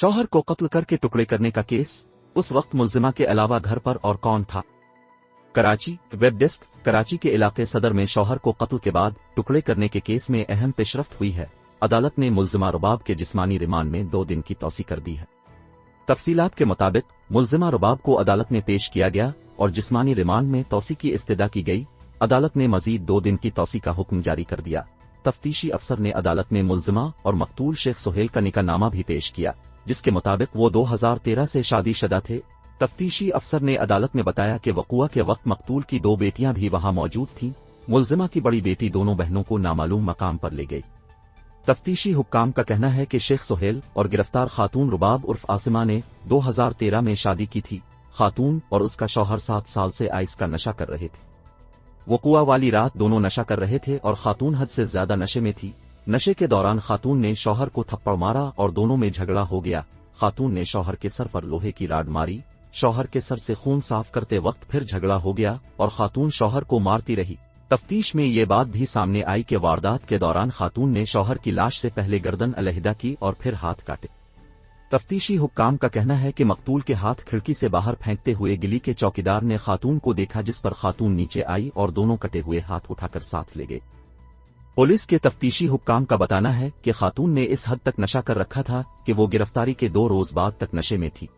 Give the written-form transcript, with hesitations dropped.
शौहर को कत्ल करके टुकड़े करने का केस, उस वक्त मुलजिमा के अलावा घर पर और कौन था? Karachi web desk. कराची के इलाके सदर में शौहर को कत्ल के बाद टुकड़े करने के केस में अहम पेशरफ्त हुई है। अदालत ने मुलजिमा रुबाब के जिस्मानी रिमांड में 2 दिन की तौसी कर दी है। तफसीलात के मुताबिक मुलजिमा रुबाब को अदालत में पेश किया गया और जिस्मानी रिमांड में तौसी की इस्तदा की गई। अदालत ने मजीद 2 दिन की तौसी का हुक्म जारी कर दिया। तफ्तीशी अफसर ने अदालत में मुलजिमा और मकतूल शेख सुहेल का निकाहनामा भी पेश किया, जिसके मुताबिक वो 2013 से शादीशुदा थे। तफ्तीशी अफसर ने अदालत में बताया कि वक़ुआ के वक्त मकतूल की 2 बेटियां भी वहां मौजूद थीं। मुलजिमा की बड़ी बेटी दोनों बहनों को नामालूम मकाम पर ले गई। तफ्तीशी हुक्काम का कहना है कि शेख सुहेल और गिरफ्तार खातून रुबाब उर्फ आसिमा ने 2013 में शादी की थी। खातून और उसका शौहर 7 साल से आइस का नशा कर रहे थे। वक़ुआ वाली रात दोनों नशा कर रहे थे और खातून हद से ज्यादा नशे में थी। नशे के दौरान खातून ने शौहर को थप्पड़ मारा और दोनों में झगड़ा हो गया। खातून ने शौहर के सर पर लोहे की राड मारी। शौहर के सर से खून साफ करते वक्त फिर झगड़ा हो गया और खातून शौहर को मारती रही। तफ्तीश में ये बात भी सामने आई कि वारदात के दौरान खातून ने शौहर की लाश से पहले गर्दन अलहदा की और फिर हाथ काटे। तफ्तीशी हुक्काम का कहना है कि मकतूल के हाथ खिड़की से बाहर फेंकते हुए गिली के चौकीदार ने खातून को देखा, जिस पर खातून नीचे आई और दोनों कटे हुए हाथ उठाकर साथ ले गए। पुलिस के तफ्तीशी हुक्काम का बताना है कि खातून ने इस हद तक नशा कर रखा था कि वो गिरफ्तारी के 2 रोज बाद तक नशे में थी।